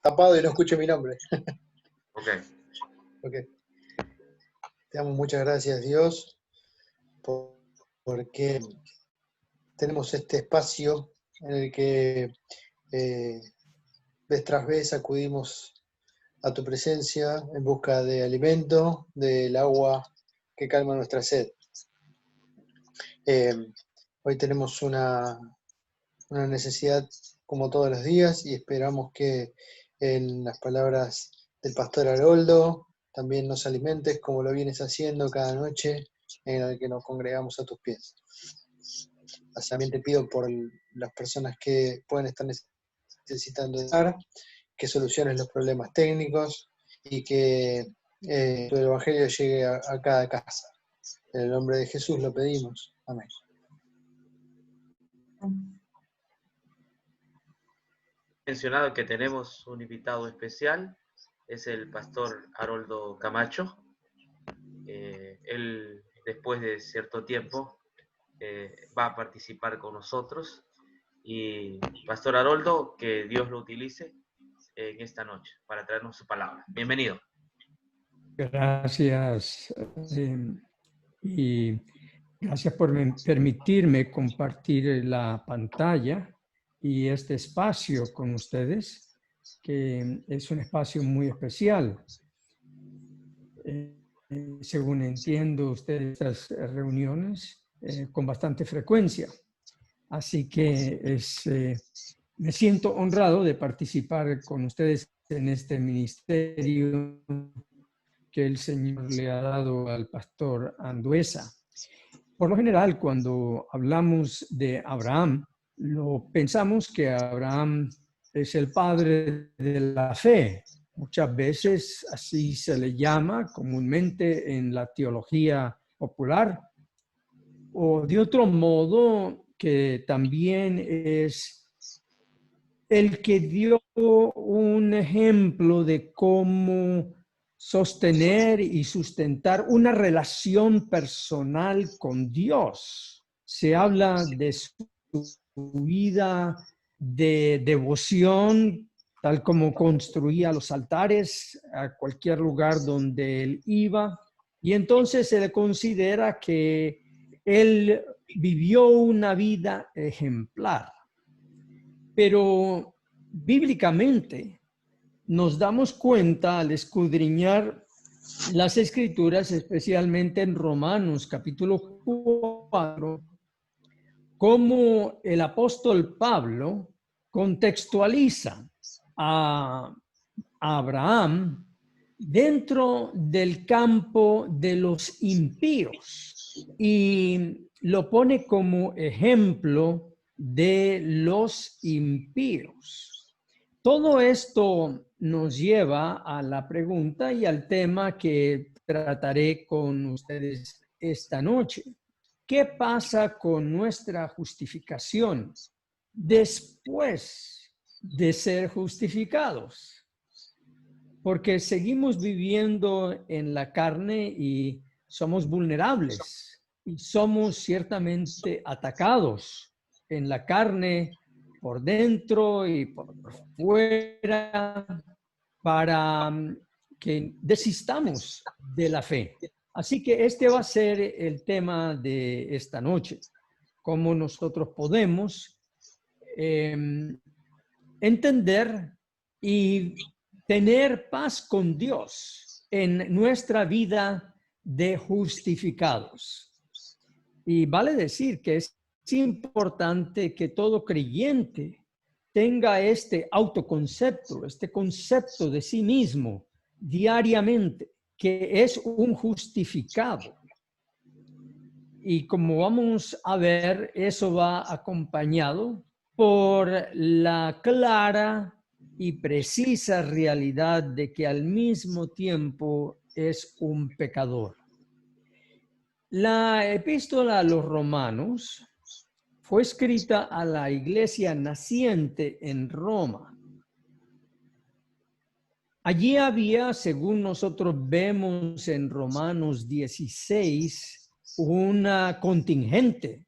tapado y no escuche mi nombre. Ok. Ok. Te damos muchas gracias, Dios, porque tenemos este espacio en el que vez tras vez acudimos a tu presencia en busca de alimento, del agua que calma nuestra sed. Hoy tenemos una necesidad como todos los días y esperamos que en las palabras del pastor Haroldo también nos alimentes como lo vienes haciendo cada noche en la que nos congregamos a tus pies. Así también te pido por las personas que pueden estar necesitando ayudar, que soluciones los problemas técnicos y que tu evangelio llegue a cada casa. En el nombre de Jesús lo pedimos. Amén. Mencionado que tenemos un invitado especial, es el pastor Haroldo Camacho. Él, después de cierto tiempo, va a participar con nosotros. Y Pastor Haroldo, que Dios lo utilice en esta noche para traernos su palabra. Bienvenido. Gracias. Y gracias por permitirme compartir la pantalla y este espacio con ustedes, que es un espacio muy especial. Según entiendo, ustedes estas reuniones con bastante frecuencia. Así que me siento honrado de participar con ustedes en este ministerio que el Señor le ha dado al pastor Anduesa. Por lo general, cuando hablamos de Abraham, pensamos que Abraham es el padre de la fe. Muchas veces así se le llama comúnmente en la teología popular. O de otro modo, que también es el que dio un ejemplo de cómo sostener y sustentar una relación personal con Dios. Se habla de su vida de devoción, tal como construía los altares a cualquier lugar donde él iba. Y entonces se le considera que él vivió una vida ejemplar. Pero bíblicamente nos damos cuenta al escudriñar las escrituras, especialmente en Romanos capítulo 4, cómo el apóstol Pablo contextualiza a Abraham dentro del campo de los impíos y lo pone como ejemplo de los impíos. Todo esto nos lleva a la pregunta y al tema que trataré con ustedes esta noche. ¿Qué pasa con nuestra justificación después de ser justificados? Porque seguimos viviendo en la carne y somos vulnerables y somos ciertamente atacados en la carne por dentro y por fuera para que desistamos de la fe. Así que este va a ser el tema de esta noche, cómo nosotros podemos entender y tener paz con Dios en nuestra vida de justificados. Y vale decir que es importante que todo creyente tenga este autoconcepto, este concepto de sí mismo diariamente, que es un justificado. Y como vamos a ver, eso va acompañado por la clara y precisa realidad de que al mismo tiempo es un pecador. La epístola a los Romanos fue escrita a la iglesia naciente en Roma. Allí había, según nosotros vemos en Romanos 16, una contingente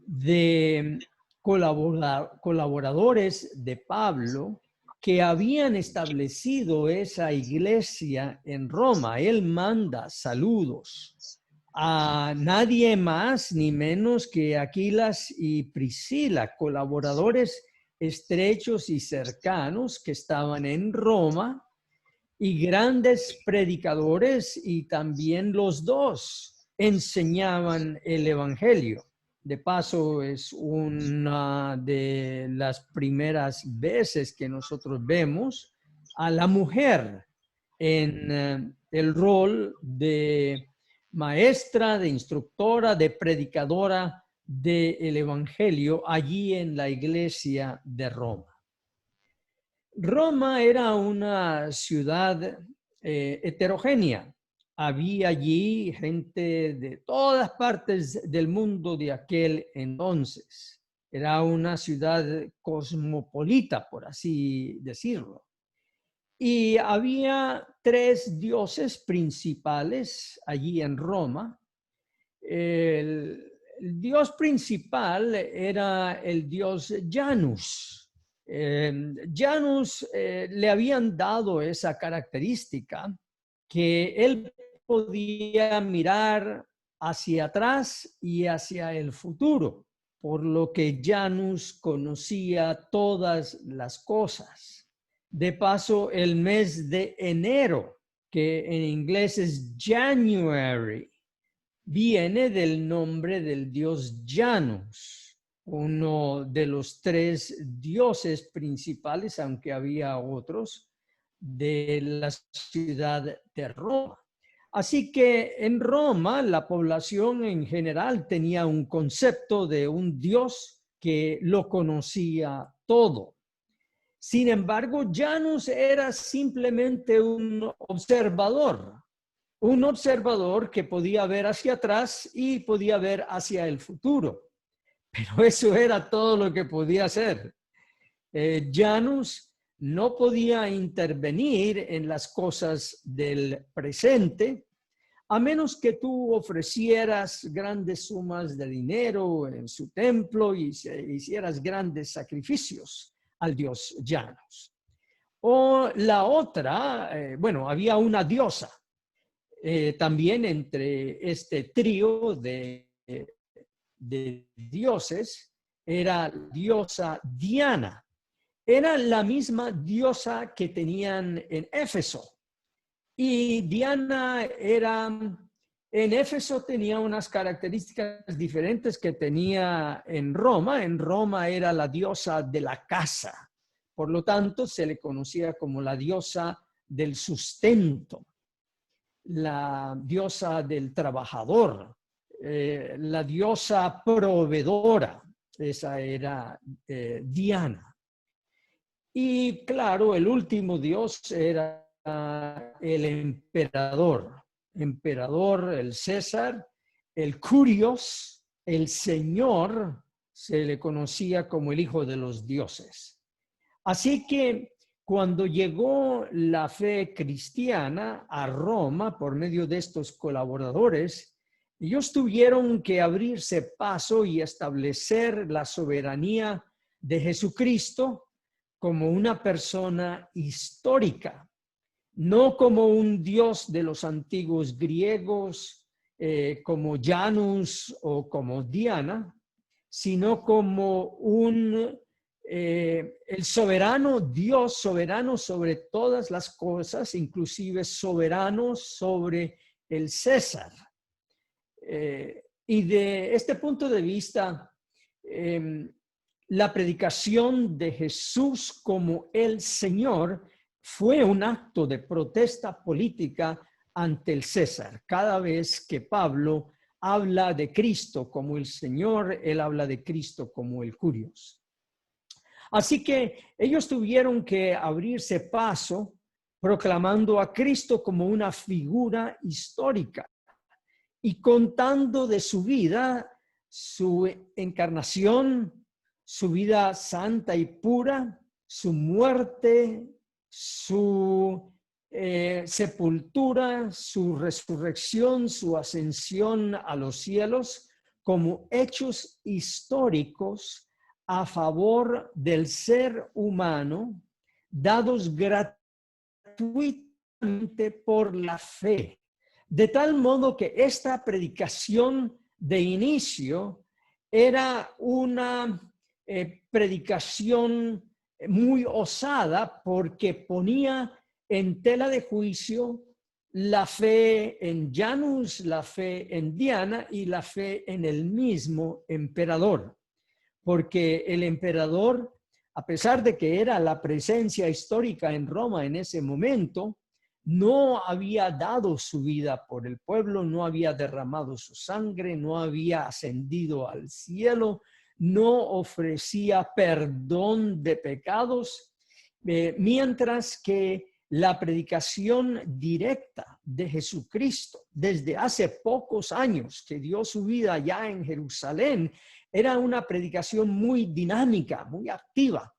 de colaboradores de Pablo que habían establecido esa iglesia en Roma. Él manda saludos a nadie más ni menos que Aquilas y Priscila, colaboradores estrechos y cercanos que estaban en Roma, y grandes predicadores, y también los dos enseñaban el evangelio. De paso, es una de las primeras veces que nosotros vemos a la mujer en el rol de maestra, de instructora, de predicadora del evangelio allí en la iglesia de Roma. Roma era una ciudad heterogénea. Había allí gente de todas partes del mundo de aquel entonces. Era una ciudad cosmopolita, por así decirlo. Y había 3 dioses principales allí en Roma. El dios principal era el dios Janus. Janus le habían dado esa característica que él podía mirar hacia atrás y hacia el futuro, por lo que Janus conocía todas las cosas. De paso, el mes de enero, que en inglés es January, viene del nombre del dios Janus, uno de los 3 dioses principales, aunque había otros, de la ciudad de Roma. Así que en Roma la población en general tenía un concepto de un dios que lo conocía todo. Sin embargo, Janus era simplemente un observador que podía ver hacia atrás y podía ver hacia el futuro. Pero eso era todo lo que podía hacer. Janus no podía intervenir en las cosas del presente, a menos que tú ofrecieras grandes sumas de dinero en su templo y hicieras grandes sacrificios al dios Janus. O la otra, había una diosa. También entre este trío de dioses era diosa Diana. Era la misma diosa que tenían en Éfeso. Y Diana en Éfeso tenía unas características diferentes que tenía en Roma. En Roma era la diosa de la casa. Por lo tanto, se le conocía como la diosa del sustento, la diosa del trabajador, la diosa proveedora. Esa era Diana. Y claro, el último dios era el emperador, el César, el Curios, el Señor, se le conocía como el hijo de los dioses. Así que cuando llegó la fe cristiana a Roma por medio de estos colaboradores, ellos tuvieron que abrirse paso y establecer la soberanía de Jesucristo como una persona histórica, no como un dios de los antiguos griegos, como Janus o como Diana, sino como el soberano Dios, soberano sobre todas las cosas, inclusive soberano sobre el César. Y de este punto de vista, la predicación de Jesús como el Señor fue un acto de protesta política ante el César. Cada vez que Pablo habla de Cristo como el Señor, él habla de Cristo como el Curios. Así que ellos tuvieron que abrirse paso proclamando a Cristo como una figura histórica y contando de su vida, su encarnación, su vida santa y pura, su muerte, su sepultura, su resurrección, su ascensión a los cielos, como hechos históricos a favor del ser humano, dados gratuitamente por la fe. De tal modo que esta predicación de inicio era una predicación muy osada porque ponía en tela de juicio la fe en Janus, la fe en Diana y la fe en el mismo emperador. Porque el emperador, a pesar de que era la presencia histórica en Roma en ese momento, no había dado su vida por el pueblo, no había derramado su sangre, no había ascendido al cielo, no ofrecía perdón de pecados, mientras que la predicación directa de Jesucristo desde hace pocos años que dio su vida ya en Jerusalén era una predicación muy dinámica, muy activa,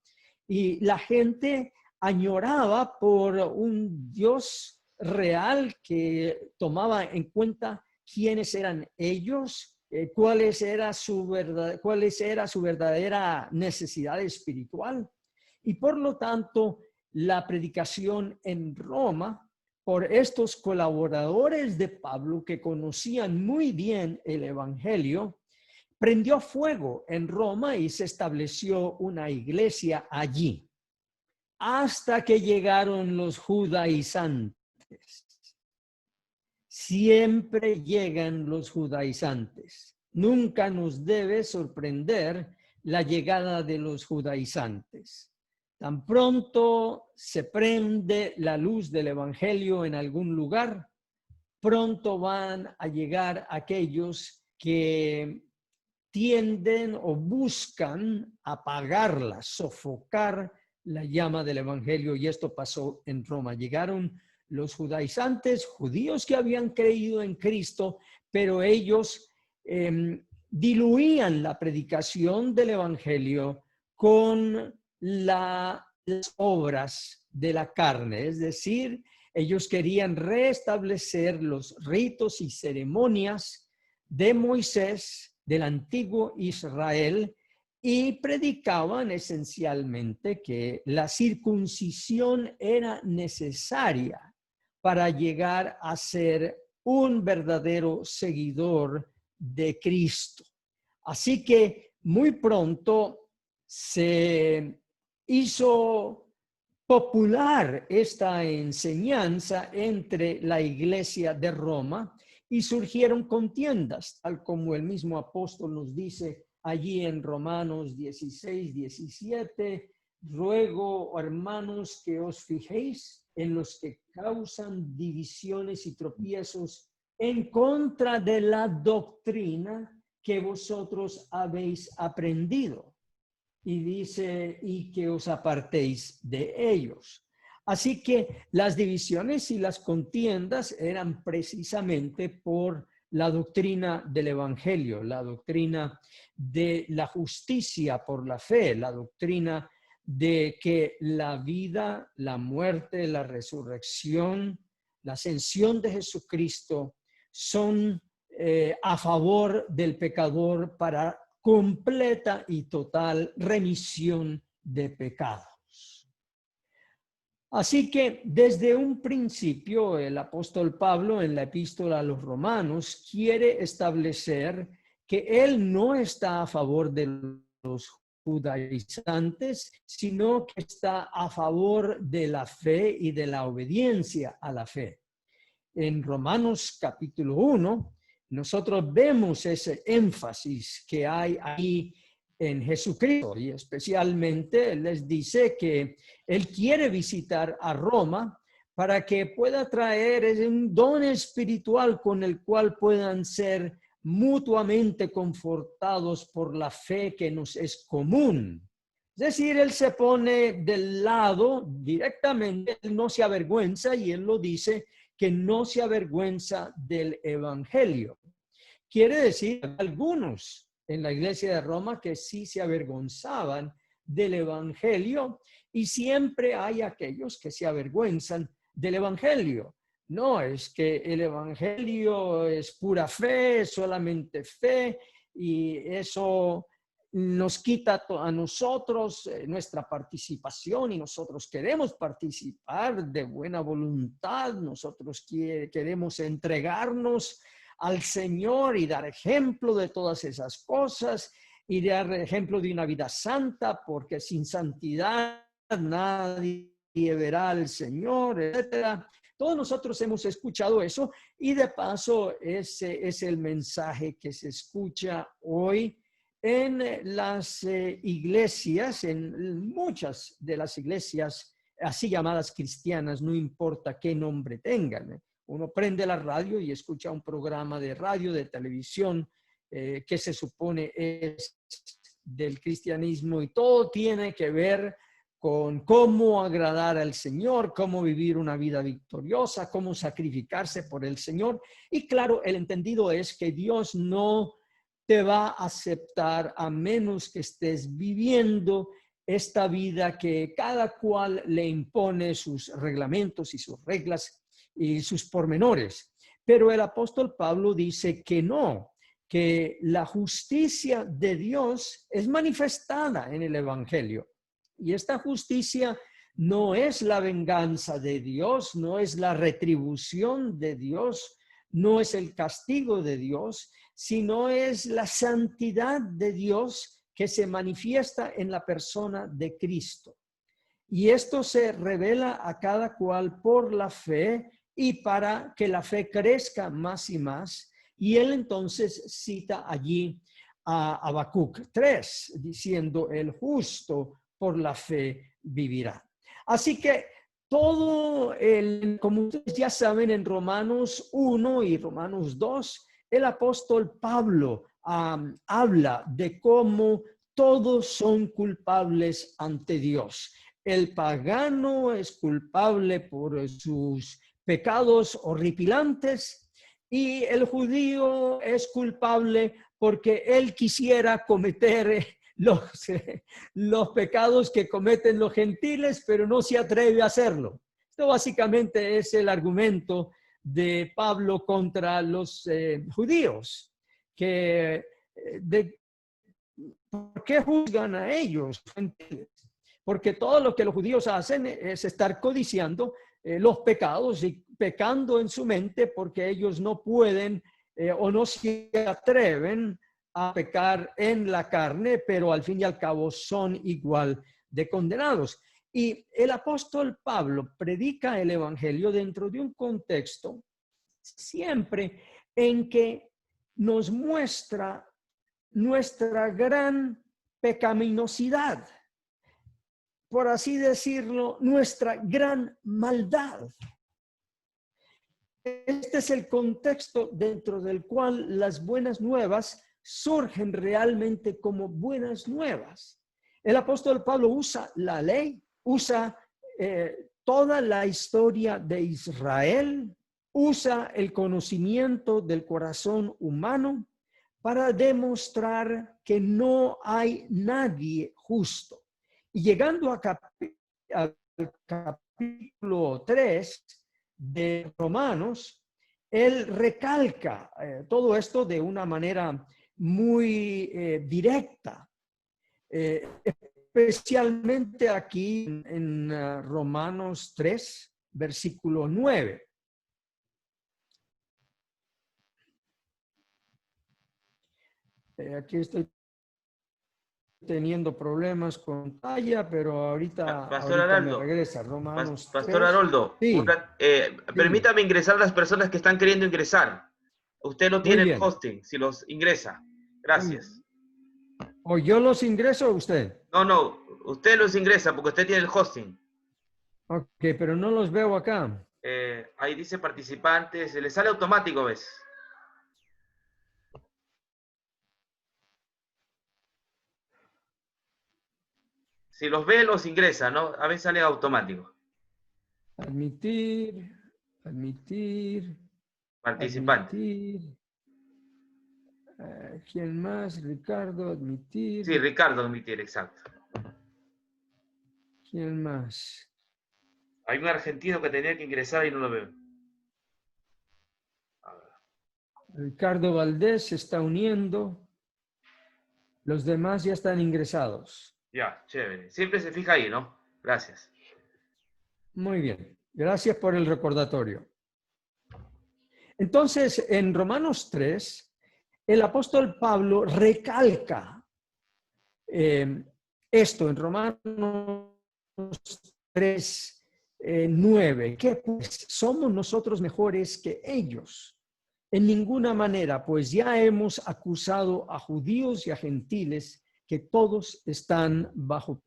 y la gente añoraba por un Dios real que tomaba en cuenta quiénes eran ellos, cuál era su verdadera necesidad espiritual. Y por lo tanto, la predicación en Roma, por estos colaboradores de Pablo que conocían muy bien el Evangelio, prendió fuego en Roma y se estableció una iglesia allí, hasta que llegaron los judaizantes. Siempre llegan los judaizantes. Nunca nos debe sorprender la llegada de los judaizantes. Tan pronto se prende la luz del Evangelio en algún lugar, pronto van a llegar aquellos que tienden o buscan apagarla, sofocar la llama del Evangelio, y esto pasó en Roma. Llegaron los judaizantes, judíos que habían creído en Cristo, pero ellos diluían la predicación del Evangelio con las obras de la carne, es decir, ellos querían restablecer los ritos y ceremonias de Moisés, del antiguo Israel, y predicaban esencialmente que la circuncisión era necesaria para llegar a ser un verdadero seguidor de Cristo. Así que muy pronto se hizo popular esta enseñanza entre la iglesia de Roma y surgieron contiendas, tal como el mismo apóstol nos dice allí en Romanos 16, 17, ruego, hermanos, que os fijéis en los que causan divisiones y tropiezos en contra de la doctrina que vosotros habéis aprendido. Y dice, y que os apartéis de ellos. Así que las divisiones y las contiendas eran precisamente por la doctrina del Evangelio, la doctrina de la justicia por la fe, la doctrina de que la vida, la muerte, la resurrección, la ascensión de Jesucristo son a favor del pecador para completa y total remisión de pecados. Así que desde un principio el apóstol Pablo en la epístola a los Romanos quiere establecer que él no está a favor de los judaizantes, sino que está a favor de la fe y de la obediencia a la fe. En Romanos capítulo 1, nosotros vemos ese énfasis que hay ahí en Jesucristo, y especialmente Él les dice que Él quiere visitar a Roma para que pueda traer un don espiritual con el cual puedan ser mutuamente confortados por la fe que nos es común. Es decir, Él se pone del lado directamente, Él no se avergüenza, y Él lo dice, que no se avergüenza del Evangelio. Quiere decir, algunos en la iglesia de Roma que sí se avergonzaban del Evangelio, y siempre hay aquellos que se avergüenzan del Evangelio. No, es que el Evangelio es pura fe, solamente fe, y eso nos quita a nosotros nuestra participación y nosotros queremos participar de buena voluntad, nosotros queremos entregarnos al Señor y dar ejemplo de todas esas cosas y dar ejemplo de una vida santa, porque sin santidad nadie verá al Señor, etcétera. Todos nosotros hemos escuchado eso y de paso ese es el mensaje que se escucha hoy en las iglesias, en muchas de las iglesias así llamadas cristianas, no importa qué nombre tengan. Uno prende la radio y escucha un programa de radio, de televisión, que se supone es del cristianismo y todo tiene que ver con cómo agradar al Señor, cómo vivir una vida victoriosa, cómo sacrificarse por el Señor. Y claro, el entendido es que Dios no te va a aceptar a menos que estés viviendo esta vida que cada cual le impone sus reglamentos y sus reglas y sus pormenores. Pero el apóstol Pablo dice que no, que la justicia de Dios es manifestada en el Evangelio. Y esta justicia no es la venganza de Dios, no es la retribución de Dios, no es el castigo de Dios, sino es la santidad de Dios que se manifiesta en la persona de Cristo. Y esto se revela a cada cual por la fe y para que la fe crezca más y más. Y él entonces cita allí a Habacuc 3, diciendo, el justo por la fe vivirá. Así que todo como ustedes ya saben, en Romanos 1 y Romanos 2, el apóstol Pablo habla de cómo todos son culpables ante Dios. El pagano es culpable por sus pecados horripilantes y el judío es culpable porque él quisiera cometer los pecados que cometen los gentiles, pero no se atreve a hacerlo. Esto básicamente es el argumento de Pablo contra los judíos, que ¿por qué juzgan a ellos? Porque todo lo que los judíos hacen es estar codiciando los pecados y pecando en su mente porque ellos no pueden o no se atreven a pecar en la carne, pero al fin y al cabo son igual de condenados. Y el apóstol Pablo predica el evangelio dentro de un contexto siempre en que nos muestra nuestra gran pecaminosidad, por así decirlo, nuestra gran maldad. Este es el contexto dentro del cual las buenas nuevas surgen realmente como buenas nuevas. El apóstol Pablo usa la ley, usa toda la historia de Israel, usa el conocimiento del corazón humano para demostrar que no hay nadie justo. Y llegando al capítulo 3 de Romanos, él recalca todo esto de una manera muy directa, especialmente aquí en Romanos 3, versículo 9. Aquí estoy teniendo problemas con pantalla, pero ahorita me regresa. Romanos Pastor 3. Haroldo, Sí, permítame ingresar a las personas que están queriendo ingresar. Usted no tiene el hosting, si los ingresa. Gracias. ¿O yo los ingreso a usted? No, usted los ingresa porque usted tiene el hosting. Ok, pero no los veo acá. Ahí dice participantes, le sale automático, ¿ves? Si los ve, los ingresa, ¿no? A veces sale automático. Admitir. Participante. Admitir. ¿Quién más? Ricardo, admitir. Sí, Ricardo, admitir, exacto. ¿Quién más? Hay un argentino que tenía que ingresar y no lo veo. Ricardo Valdés se está uniendo. Los demás ya están ingresados. Ya, chévere. Siempre se fija ahí, ¿no? Gracias. Muy bien. Gracias por el recordatorio. Entonces, en Romanos 3, el apóstol Pablo recalca esto en Romanos 3, 9. ¿Qué pues? ¿Somos nosotros mejores que ellos? En ninguna manera, pues ya hemos acusado a judíos y a gentiles que todos están bajo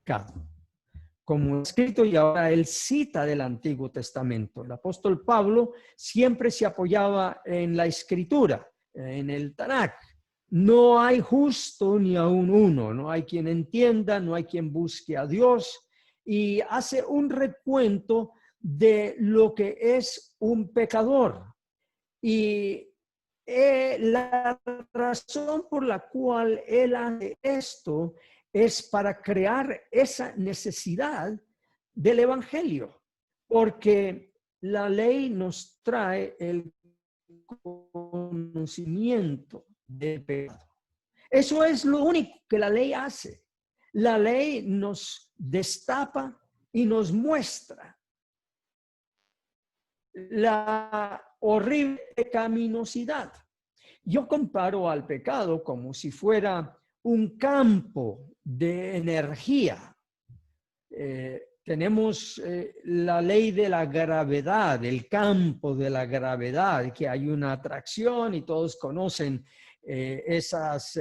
pecado. Como escrito, y ahora él cita del Antiguo Testamento. El apóstol Pablo siempre se apoyaba en la Escritura, en el Tanakh. No hay justo ni aun uno, no hay quien entienda, no hay quien busque a Dios, y hace un recuento de lo que es un pecador. Y la razón por la cual él hace esto es para crear esa necesidad del evangelio, porque la ley nos trae el conocimiento del pecado. Eso es lo único que la ley hace. La ley nos destapa y nos muestra la horrible pecaminosidad. Yo comparo al pecado como si fuera un campo de energía. Tenemos la ley de la gravedad, el campo de la gravedad, que hay una atracción y todos conocen esas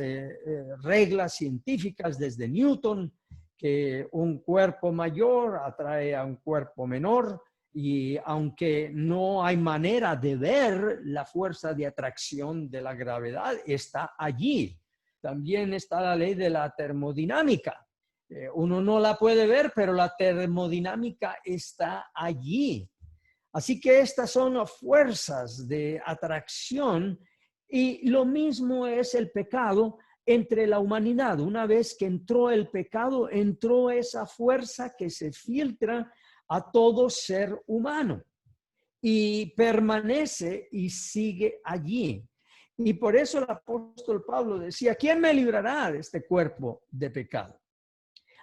reglas científicas desde Newton, que un cuerpo mayor atrae a un cuerpo menor. Y aunque no hay manera de ver la fuerza de atracción de la gravedad, está allí. También está la ley de la termodinámica. Uno no la puede ver, pero la termodinámica está allí. Así que estas son fuerzas de atracción, y lo mismo es el pecado entre la humanidad. Una vez que entró el pecado, entró esa fuerza que se filtra a todo ser humano y permanece y sigue allí. Y por eso el apóstol Pablo decía: ¿quién me librará de este cuerpo de pecado?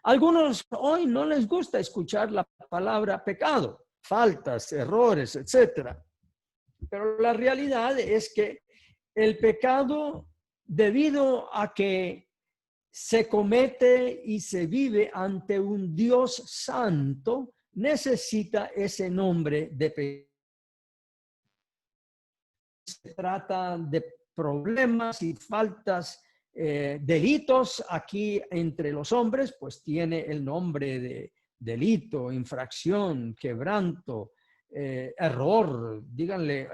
Algunos hoy no les gusta escuchar la palabra pecado, faltas, errores, etcétera. Pero la realidad es que el pecado, debido a que se comete y se vive ante un Dios santo, necesita ese nombre de pecado. Se trata de problemas y faltas, delitos aquí entre los hombres, pues tiene el nombre de delito, infracción, quebranto, error, díganle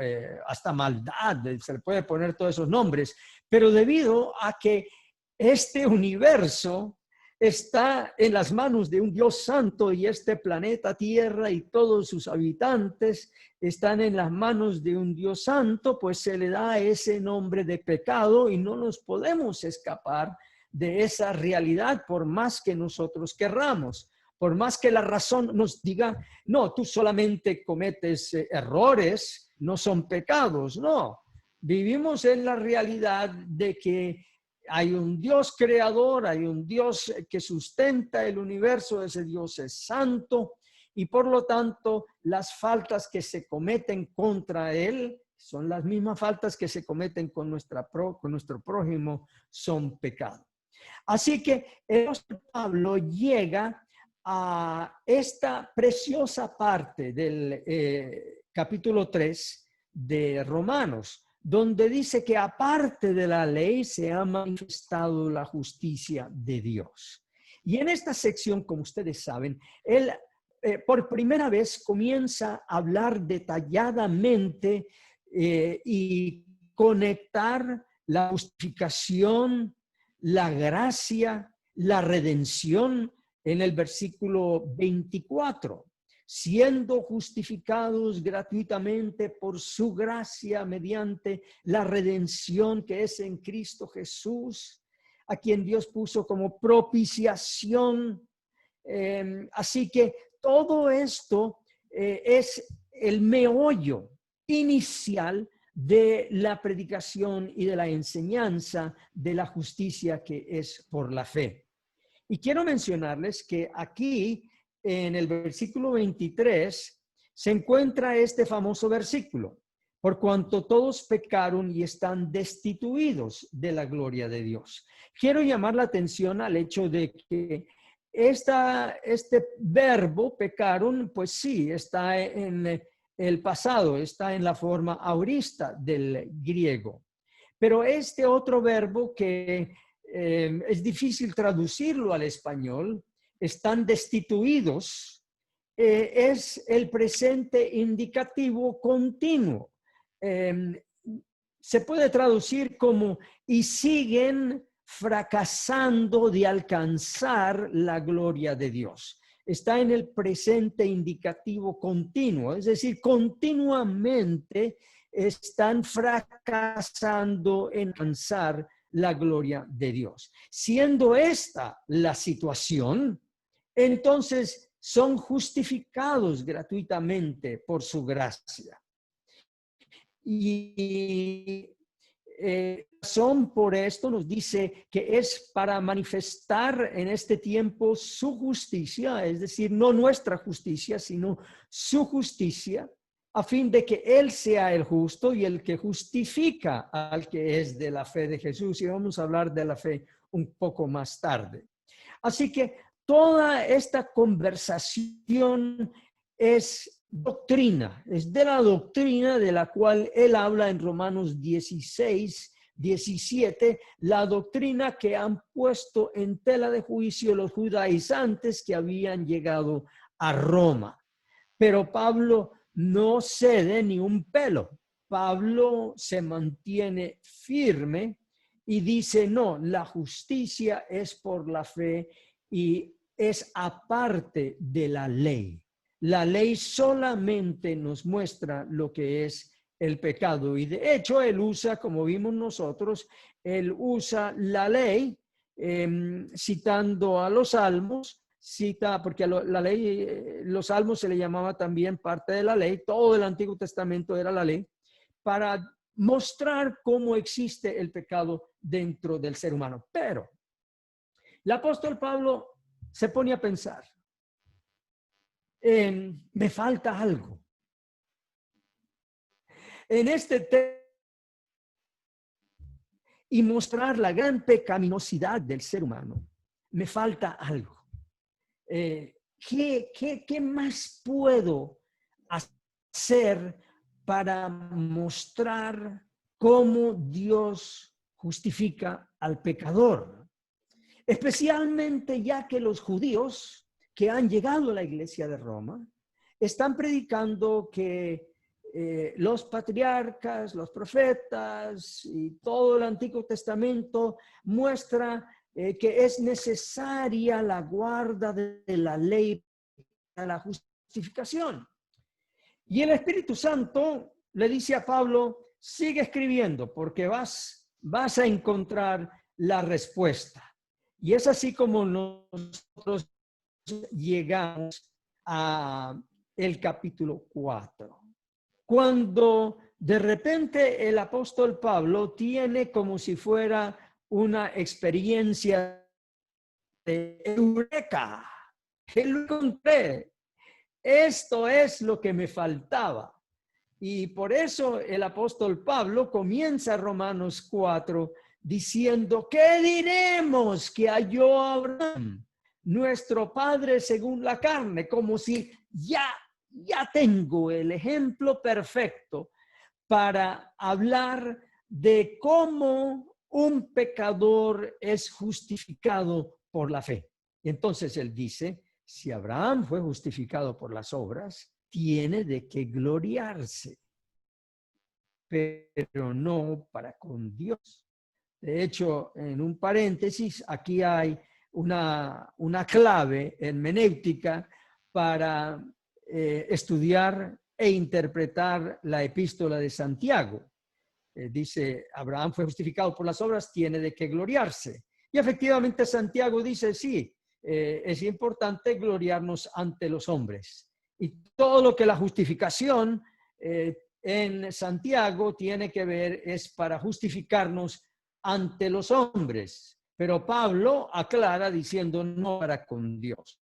hasta maldad, se le puede poner todos esos nombres, pero debido a que este universo está en las manos de un Dios santo, y este planeta Tierra y todos sus habitantes están en las manos de un Dios santo, pues se le da ese nombre de pecado, y no nos podemos escapar de esa realidad por más que nosotros querramos. Por más que la razón nos diga: no, tú solamente cometes errores, no son pecados. No, vivimos en la realidad de que hay un Dios creador, hay un Dios que sustenta el universo, ese Dios es santo, y por lo tanto las faltas que se cometen contra Él son las mismas faltas que se cometen con nuestro prójimo, son pecado. Así que el apóstol Pablo llega a esta preciosa parte del capítulo 3 de Romanos, donde dice que aparte de la ley se ha manifestado la justicia de Dios. Y en esta sección, como ustedes saben, él por primera vez comienza a hablar detalladamente y conectar la justificación, la gracia, la redención en el versículo 24. Siendo justificados gratuitamente por su gracia mediante la redención que es en Cristo Jesús, a quien Dios puso como propiciación. Así que todo esto es el meollo inicial de la predicación y de la enseñanza de la justicia que es por la fe. Y quiero mencionarles que aquí en el versículo 23 se encuentra este famoso versículo: por cuanto todos pecaron y están destituidos de la gloria de Dios. Quiero llamar la atención al hecho de que este verbo pecaron, pues sí, está en el pasado, está en la forma aorista del griego. Pero este otro verbo que es difícil traducirlo al español, están destituidos, es el presente indicativo continuo. Se puede traducir como y siguen fracasando de alcanzar la gloria de Dios. Está en el presente indicativo continuo, es decir, continuamente están fracasando en alcanzar la gloria de Dios. Siendo esta la situación, entonces son justificados gratuitamente por su gracia. Y razón por esto nos dice que es para manifestar en este tiempo su justicia, es decir, no nuestra justicia, sino su justicia, a fin de que Él sea el justo y el que justifica al que es de la fe de Jesús. Y vamos a hablar de la fe un poco más tarde. Así que toda esta conversación es doctrina, es de la doctrina de la cual él habla en Romanos 16, 17, la doctrina que han puesto en tela de juicio los judaizantes que habían llegado a Roma. Pero Pablo no cede ni un pelo. Pablo se mantiene firme y dice, no, la justicia es por la fe y es aparte de la ley. La ley solamente nos muestra lo que es el pecado. Y de hecho, él usa, como vimos nosotros, él usa la ley, citando a los salmos, porque la ley, los salmos se le llamaba también parte de la ley, todo el Antiguo Testamento era la ley, para mostrar cómo existe el pecado dentro del ser humano. Pero el apóstol Pablo se pone a pensar, me falta algo. En este tema, y mostrar la gran pecaminosidad del ser humano, me falta algo. ¿Qué más puedo hacer para mostrar cómo Dios justifica al pecador? Especialmente ya que los judíos que han llegado a la iglesia de Roma están predicando que los patriarcas, los profetas y todo el Antiguo Testamento muestra que es necesaria la guarda de la ley para la justificación. Y el Espíritu Santo le dice a Pablo, sigue escribiendo porque vas a encontrar la respuesta. Y es así como nosotros llegamos a el capítulo 4. Cuando de repente el apóstol Pablo tiene como si fuera una experiencia de eureka. Lo encontré. Esto es lo que me faltaba. Y por eso el apóstol Pablo comienza Romanos 4 diciendo, ¿qué diremos que halló Abraham, nuestro padre según la carne? Como si ya tengo el ejemplo perfecto para hablar de cómo un pecador es justificado por la fe. Y entonces él dice, si Abraham fue justificado por las obras, tiene de qué gloriarse, pero no para con Dios. De hecho, en un paréntesis, aquí hay una clave hermenéutica para estudiar e interpretar la epístola de Santiago. Dice, Abraham fue justificado por las obras, tiene de qué gloriarse. Y efectivamente Santiago dice, sí, es importante gloriarnos ante los hombres. Y todo lo que la justificación en Santiago tiene que ver, es para justificarnos ante los hombres. Pero Pablo aclara diciendo no para con Dios.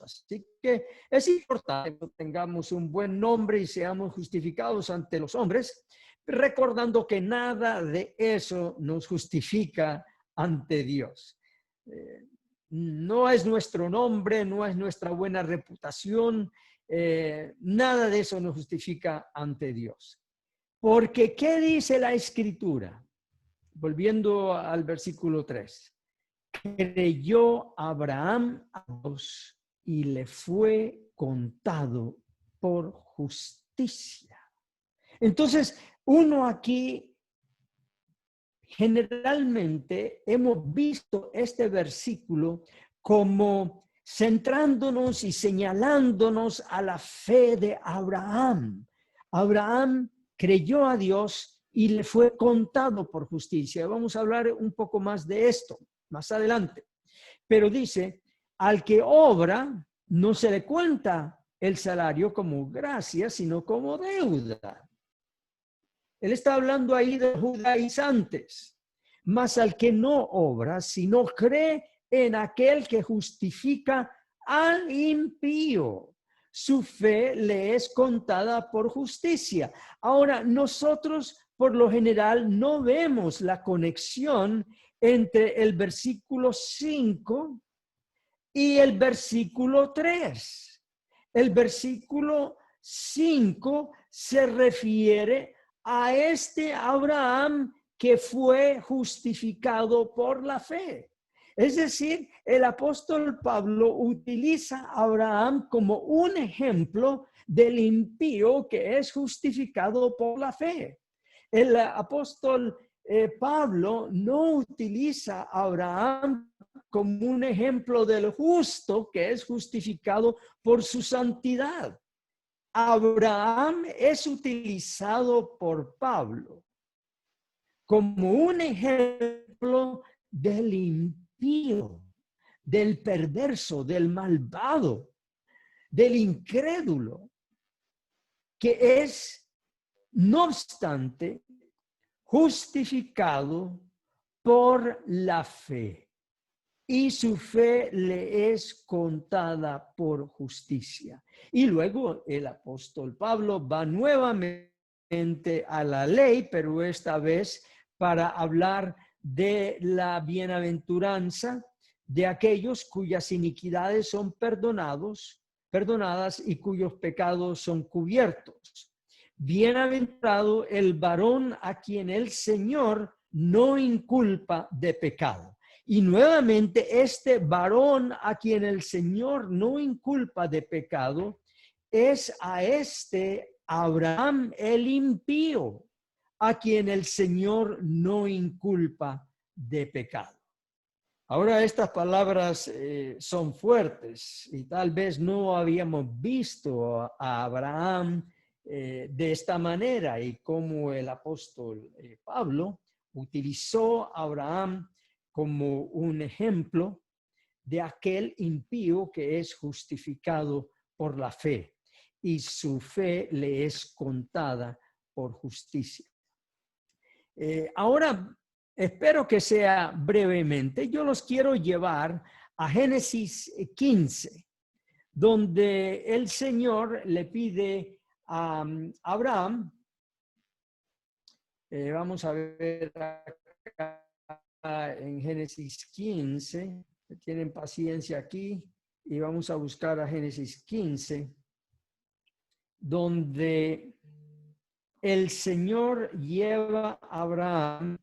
Así que es importante que tengamos un buen nombre y seamos justificados ante los hombres, recordando que nada de eso nos justifica ante Dios. No es nuestro nombre, no es nuestra buena reputación, nada de eso nos justifica ante Dios. Porque, ¿qué dice la Escritura? Volviendo al versículo 3. Creyó Abraham a Dios y le fue contado por justicia. Entonces, uno aquí, generalmente hemos visto este versículo como centrándonos y señalándonos a la fe de Abraham. Abraham creyó a Dios y le fue contado por justicia. Vamos a hablar un poco más de esto más adelante. Pero dice, al que obra, no se le cuenta el salario como gracia, sino como deuda. Él está hablando ahí de judaizantes. Mas al que no obra, sino cree en aquel que justifica al impío, su fe le es contada por justicia. Ahora, nosotros por lo general no vemos la conexión entre el versículo 5 y el versículo 3. El versículo 5 se refiere a este Abraham que fue justificado por la fe. Es decir, el apóstol Pablo utiliza a Abraham como un ejemplo del impío que es justificado por la fe. El apóstol Pablo no utiliza a Abraham como un ejemplo del justo que es justificado por su santidad. Abraham es utilizado por Pablo como un ejemplo del impío, del perverso, del malvado, del incrédulo, que es, no obstante, justificado por la fe, y su fe le es contada por justicia. Y luego el apóstol Pablo va nuevamente a la ley, pero esta vez para hablar de la bienaventuranza de aquellos cuyas iniquidades son perdonadas y cuyos pecados son cubiertos. Bienaventurado el varón a quien el Señor no inculpa de pecado. Y nuevamente este varón a quien el Señor no inculpa de pecado es a este Abraham el impío, a quien el Señor no inculpa de pecado. Ahora estas palabras son fuertes y tal vez no habíamos visto a Abraham de esta manera, y como el apóstol Pablo utilizó a Abraham como un ejemplo de aquel impío que es justificado por la fe y su fe le es contada por justicia. Ahora, espero que sea brevemente. Yo los quiero llevar a Génesis 15, donde el Señor le pide a Abraham, vamos a ver acá en Génesis 15, tienen paciencia aquí, y vamos a buscar a Génesis 15, donde el Señor lleva a Abraham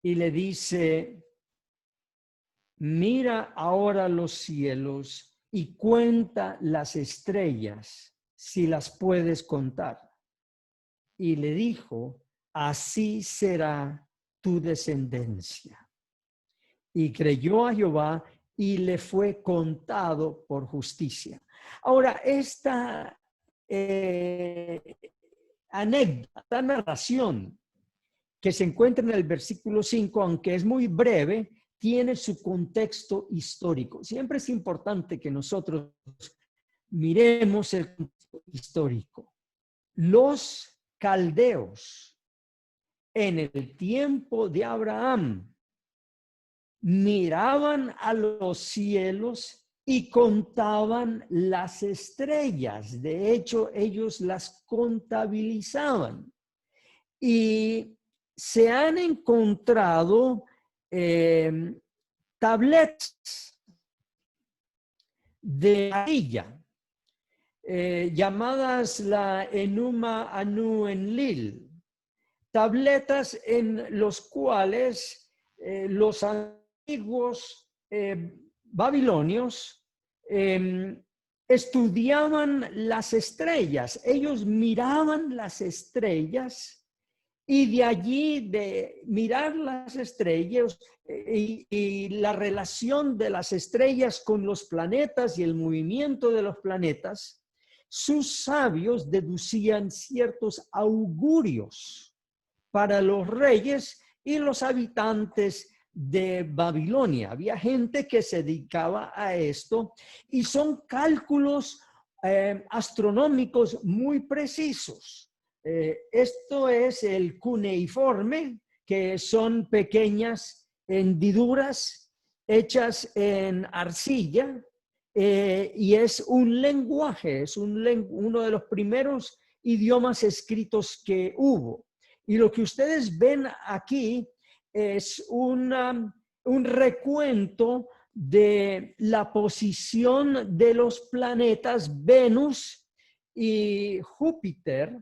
y le dice, mira ahora los cielos y cuenta las estrellas, si las puedes contar. Y le dijo, así será tu descendencia. Y creyó a Jehová y le fue contado por justicia. Ahora, esta anécdota, narración que se encuentra en el versículo 5, aunque es muy breve, tiene su contexto histórico. Siempre es importante que nosotros miremos el contexto histórico. Los caldeos en el tiempo de Abraham miraban a los cielos y contaban las estrellas. De hecho, ellos las contabilizaban. Y se han encontrado tabletas de arcilla, llamadas la Enuma Anu Enlil, tabletas en los cuales los antiguos babilonios estudiaban las estrellas. Ellos miraban las estrellas y de allí, de mirar las estrellas y la relación de las estrellas con los planetas y el movimiento de los planetas, sus sabios deducían ciertos augurios para los reyes y los habitantes de Babilonia. Había gente que se dedicaba a esto y son cálculos astronómicos muy precisos. Esto es el cuneiforme, que son pequeñas hendiduras hechas en arcilla, y es un lenguaje, es uno de los primeros idiomas escritos que hubo. Y lo que ustedes ven aquí es un recuento de la posición de los planetas Venus y Júpiter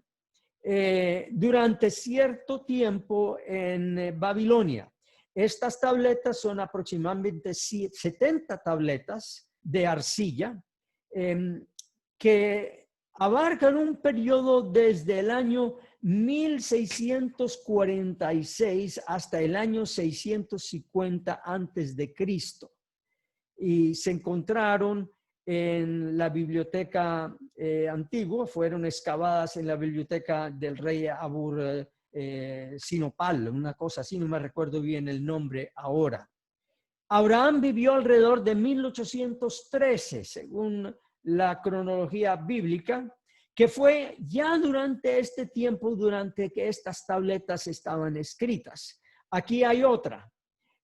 durante cierto tiempo en Babilonia. Estas tabletas son aproximadamente 70 tabletas de arcilla que abarcan un periodo desde el año 1646 hasta el año 650 antes de Cristo. Y se encontraron en la biblioteca antigua, fueron excavadas en la biblioteca del rey Abur Sinopal, una cosa así, no me recuerdo bien el nombre ahora. Abraham vivió alrededor de 1813, según la cronología bíblica, que fue ya durante este tiempo, durante que estas tabletas estaban escritas. Aquí hay otra.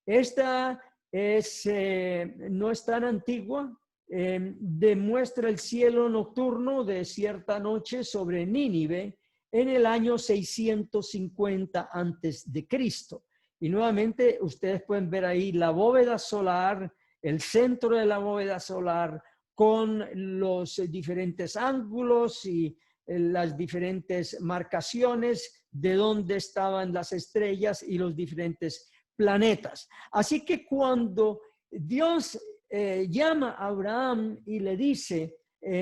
Esta no es tan antigua. Demuestra el cielo nocturno de cierta noche sobre Nínive en el año 650 antes de Cristo. Y nuevamente ustedes pueden ver ahí la bóveda solar, el centro de la bóveda solar con los diferentes ángulos y las diferentes marcaciones de dónde estaban las estrellas y los diferentes planetas. Así que cuando Dios llama a Abraham y le dice,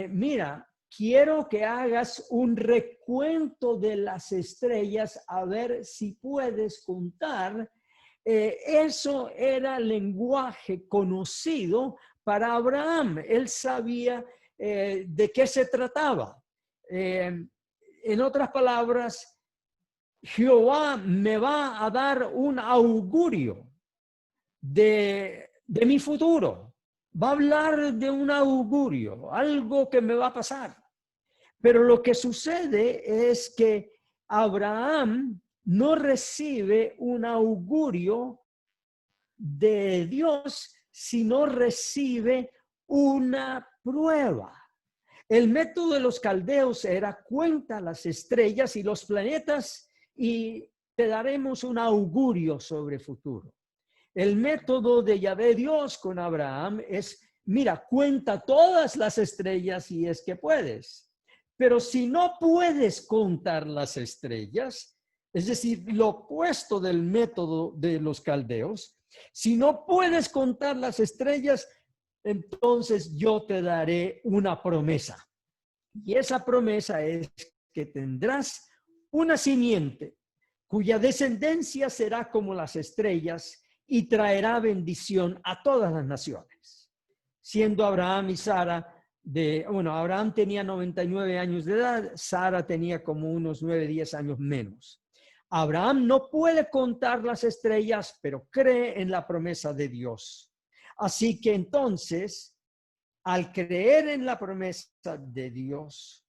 mira, quiero que hagas un recuento de las estrellas a ver si puedes contar. Eso era lenguaje conocido para Abraham. Él sabía de qué se trataba. En otras palabras, Jehová me va a dar un augurio de mi futuro. Va a hablar de un augurio, algo que me va a pasar. Pero lo que sucede es que Abraham no recibe un augurio de Dios, sino recibe una prueba. El método de los caldeos era cuenta las estrellas y los planetas y te daremos un augurio sobre el futuro. El método de Yahvé Dios con Abraham es, mira, cuenta todas las estrellas si es que puedes. Pero si no puedes contar las estrellas, es decir, lo opuesto del método de los caldeos, si no puedes contar las estrellas, entonces yo te daré una promesa. Y esa promesa es que tendrás una simiente cuya descendencia será como las estrellas y traerá bendición a todas las naciones. Siendo Abraham y Sara Abraham tenía 99 años de edad, Sara tenía como unos 9, 10 años menos. Abraham no puede contar las estrellas, pero cree en la promesa de Dios. Así que entonces, al creer en la promesa de Dios,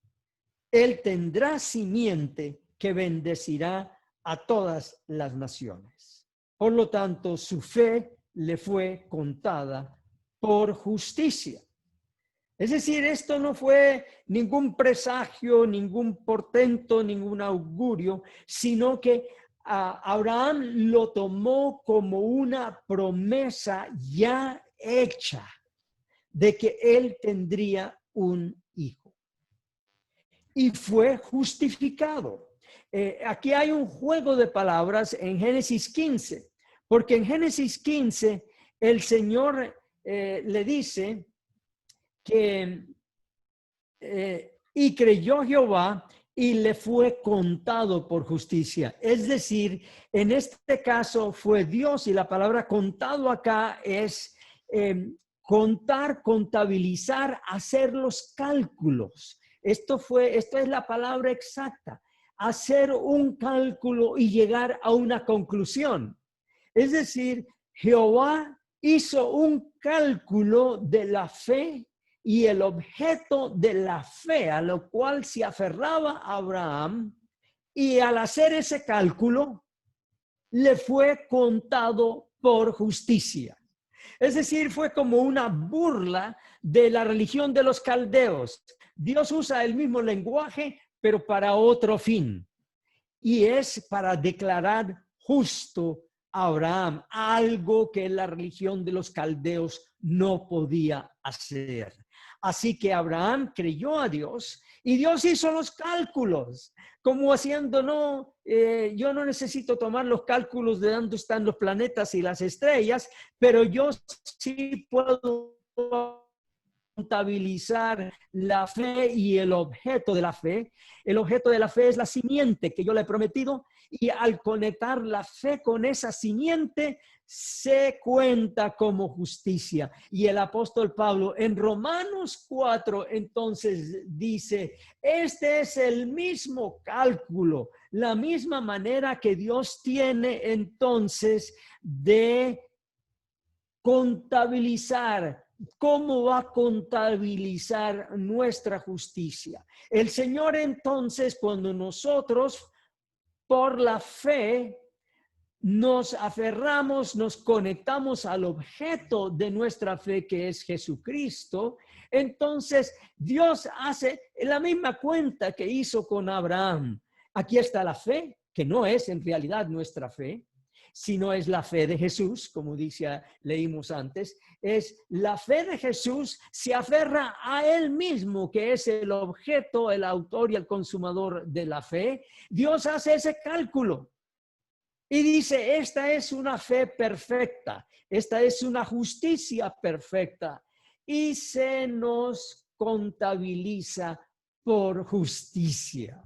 él tendrá simiente que bendecirá a todas las naciones. Por lo tanto, su fe le fue contada por justicia. Es decir, esto no fue ningún presagio, ningún portento, ningún augurio, sino que Abraham lo tomó como una promesa ya hecha de que él tendría un hijo. Y fue justificado. Aquí hay un juego de palabras en Génesis 15, porque en Génesis 15 el Señor le dice que y creyó Jehová y le fue contado por justicia. Es decir, en este caso fue Dios, y la palabra contado acá es contar, contabilizar, hacer los cálculos. Esto es la palabra exacta, hacer un cálculo y llegar a una conclusión. Es decir, Jehová hizo un cálculo de la fe y el objeto de la fe a lo cual se aferraba Abraham, y al hacer ese cálculo le fue contado por justicia. Es decir, fue como una burla de la religión de los caldeos. Dios usa el mismo lenguaje, pero para otro fin, y es para declarar justo a Abraham, algo que la religión de los caldeos no podía hacer. Así que Abraham creyó a Dios y Dios hizo los cálculos, como haciendo, no, yo no necesito tomar los cálculos de dónde están los planetas y las estrellas, pero yo sí puedo contabilizar la fe y el objeto de la fe. El objeto de la fe es la simiente que yo le he prometido, y al conectar la fe con esa simiente se cuenta como justicia. Y el apóstol Pablo en Romanos 4 entonces dice, este es el mismo cálculo, la misma manera que Dios tiene entonces de contabilizar. ¿Cómo va a contabilizar nuestra justicia? El Señor entonces, cuando nosotros por la fe nos aferramos, nos conectamos al objeto de nuestra fe, que es Jesucristo, entonces Dios hace la misma cuenta que hizo con Abraham. Aquí está la fe, que no es en realidad nuestra fe, sino es la fe de Jesús, como leímos antes. Es la fe de Jesús, se aferra a él mismo, que es el objeto, el autor y el consumador de la fe. Dios hace ese cálculo y dice, esta es una fe perfecta, esta es una justicia perfecta, y se nos contabiliza por justicia.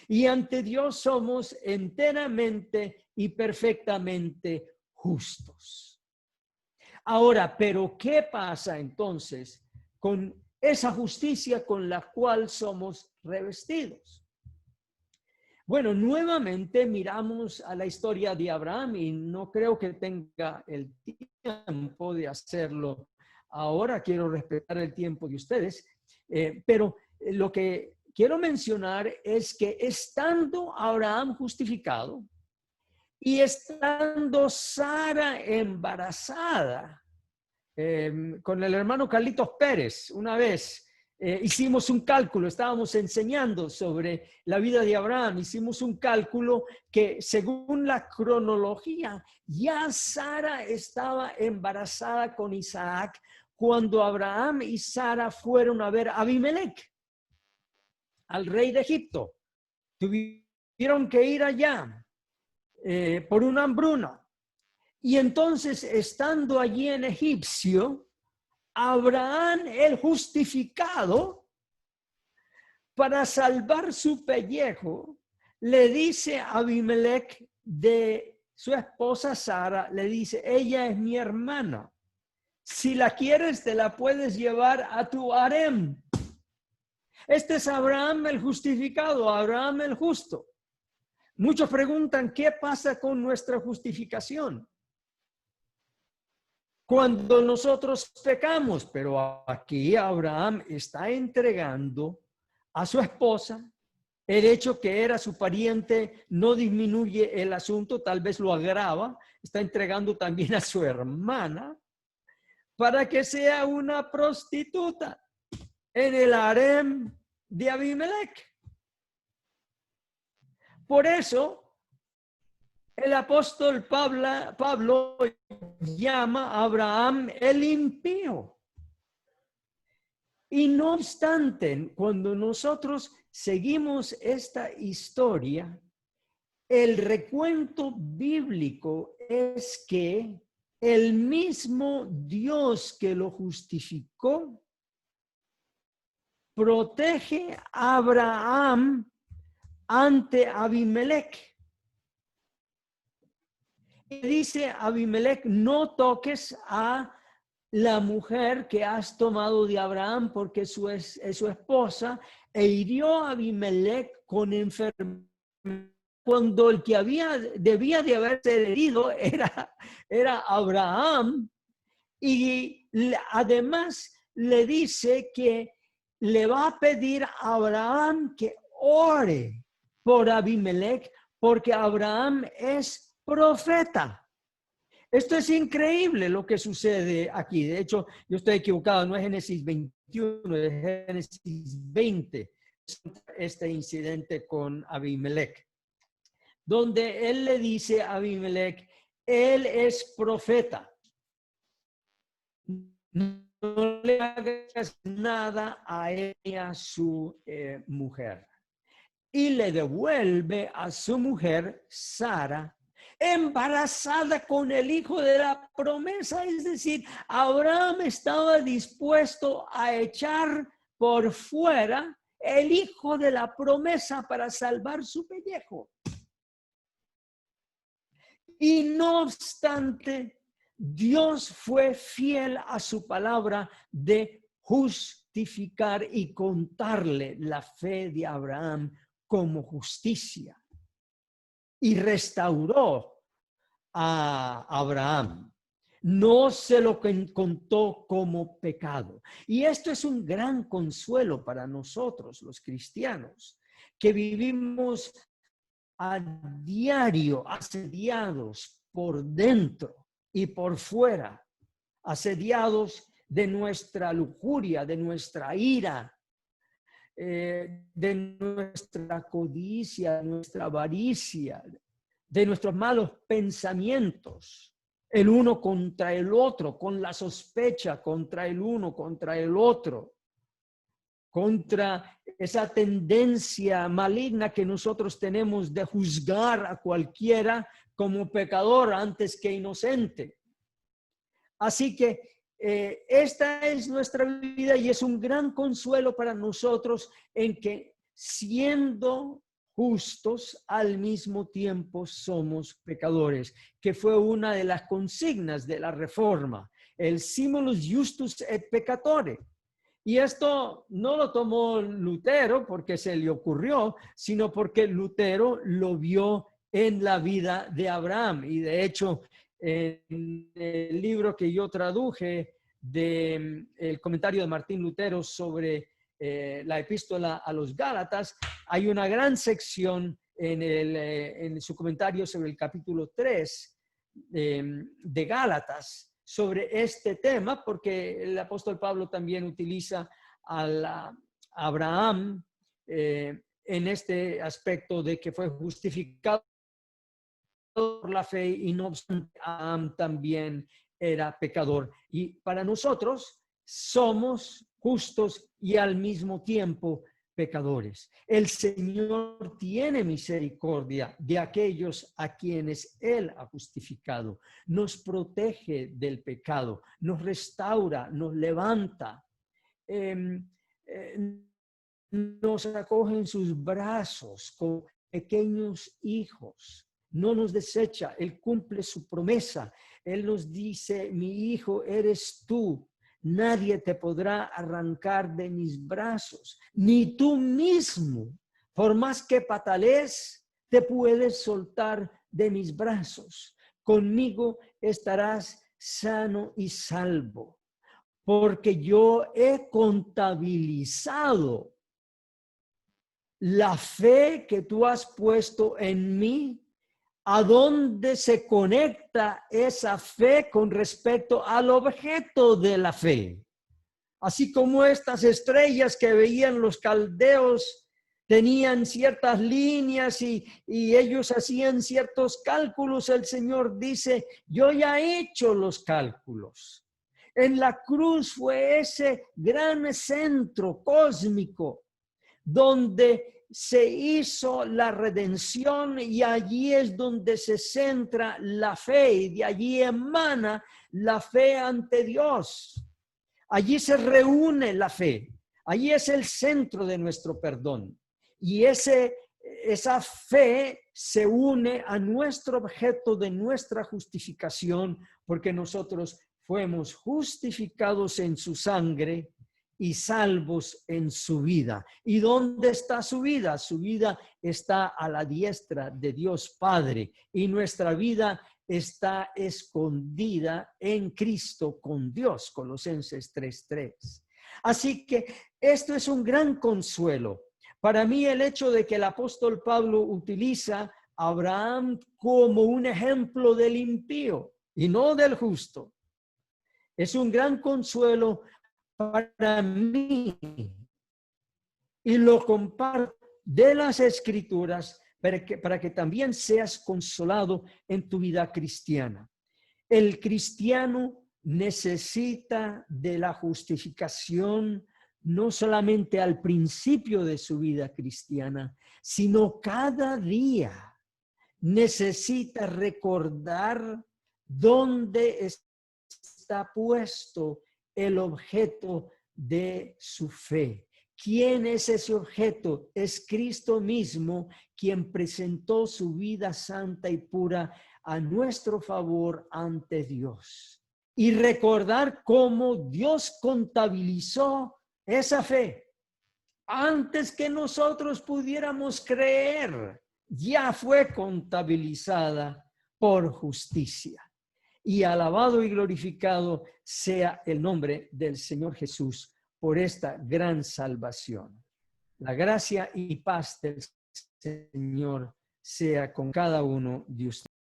Y ante Dios somos enteramente y perfectamente justos. Ahora, ¿pero qué pasa entonces con esa justicia con la cual somos revestidos? Bueno, nuevamente miramos a la historia de Abraham, y no creo que tenga el tiempo de hacerlo ahora. Quiero respetar el tiempo de ustedes, pero lo que quiero mencionar es que estando Abraham justificado y estando Sara embarazada, con el hermano Carlitos Pérez, una vez hicimos un cálculo, estábamos enseñando sobre la vida de Abraham, hicimos un cálculo que según la cronología, ya Sara estaba embarazada con Isaac cuando Abraham y Sara fueron a ver a Abimelech, al rey de Egipto. Tuvieron que ir allá por una hambruna. Y entonces, estando allí en Egipcio, Abraham, el justificado, para salvar su pellejo, le dice a Abimelech de su esposa Sara, le dice, ella es mi hermana. Si la quieres, te la puedes llevar a tu harem. Este es Abraham el justificado, Abraham el justo. Muchos preguntan, ¿qué pasa con nuestra justificación cuando nosotros pecamos? Pero aquí Abraham está entregando a su esposa, El hecho que era su pariente no disminuye el asunto, tal vez lo agrava. Está entregando también a su hermana para que sea una prostituta en el harem de Abimelech. Por eso, el apóstol Pablo llama a Abraham el impío. Y no obstante, cuando nosotros seguimos esta historia, el recuento bíblico es que el mismo Dios que lo justificó protege a Abraham ante Abimelech. Y dice Abimelech, no toques a la mujer que has tomado de Abraham porque es su esposa, e hirió a Abimelech con enfermedad, cuando el que debía de haberse herido era Abraham, y además le dice que le va a pedir a Abraham que ore por Abimelech, porque Abraham es profeta. Esto es increíble lo que sucede aquí. De hecho, yo estoy equivocado, no es Génesis 21, es Génesis 20, este incidente con Abimelech, donde él le dice a Abimelech, él es profeta. No le hagas nada a ella, su mujer. Y le devuelve a su mujer, Sara, embarazada con el hijo de la promesa. Es decir, Abraham estaba dispuesto a echar por fuera el hijo de la promesa para salvar su pellejo. Y no obstante, Dios fue fiel a su palabra de justificar y contarle la fe de Abraham como justicia. Y restauró a Abraham. No se lo contó como pecado. Y esto es un gran consuelo para nosotros, los cristianos, que vivimos a diario asediados por dentro y por fuera, asediados de nuestra lujuria, de nuestra ira, de nuestra codicia, nuestra avaricia, de nuestros malos pensamientos, el uno contra el otro, con la sospecha contra el uno, contra el otro, contra esa tendencia maligna que nosotros tenemos de juzgar a cualquiera como pecador antes que inocente. Así que esta es nuestra vida y es un gran consuelo para nosotros en que siendo justos al mismo tiempo somos pecadores, que fue una de las consignas de la Reforma, el simulus justus et peccatore. Y esto no lo tomó Lutero porque se le ocurrió, sino porque Lutero lo vio en la vida de Abraham. Y de hecho, en el libro que yo traduje el comentario de Martín Lutero sobre la epístola a los Gálatas, hay una gran sección en su comentario sobre el capítulo 3 de Gálatas, sobre este tema, porque el apóstol Pablo también utiliza a Abraham en este aspecto de que fue justificado por la fe y no obstante Abraham también era pecador. Y para nosotros somos justos y al mismo tiempo pecadores. El Señor tiene misericordia de aquellos a quienes Él ha justificado. Nos protege del pecado, nos restaura, nos levanta, nos acoge en sus brazos como pequeños hijos. No nos desecha, Él cumple su promesa. Él nos dice, mi hijo eres tú. Nadie te podrá arrancar de mis brazos, ni tú mismo, por más que patalees, te puedes soltar de mis brazos. Conmigo estarás sano y salvo, porque yo he contabilizado la fe que tú has puesto en mí, ¿a dónde se conecta esa fe con respecto al objeto de la fe? Así como estas estrellas que veían los caldeos tenían ciertas líneas y ellos hacían ciertos cálculos, el Señor dice, yo ya he hecho los cálculos. En la cruz fue ese gran centro cósmico donde se hizo la redención, y allí es donde se centra la fe y de allí emana la fe ante Dios. Allí se reúne la fe. Allí es el centro de nuestro perdón. Y esa fe se une a nuestro objeto de nuestra justificación, porque nosotros fuimos justificados en su sangre y salvos en su vida. ¿Y dónde está su vida? Su vida está a la diestra de Dios Padre, y nuestra vida está escondida en Cristo con Dios, Colosenses 3:3. Así que esto es un gran consuelo. Para mí, el hecho de que el apóstol Pablo utiliza a Abraham como un ejemplo del impío y no del justo, es un gran consuelo para mí, y lo comparto de las Escrituras para que también seas consolado en tu vida cristiana. El cristiano necesita de la justificación no solamente al principio de su vida cristiana, sino cada día. Necesita recordar dónde está puesto el objeto de su fe. ¿Quién es ese objeto? Es Cristo mismo, quien presentó su vida santa y pura a nuestro favor ante Dios. Y recordar cómo Dios contabilizó esa fe antes que nosotros pudiéramos creer. Ya fue contabilizada por justicia. Y alabado y glorificado sea el nombre del Señor Jesús por esta gran salvación. La gracia y paz del Señor sea con cada uno de ustedes.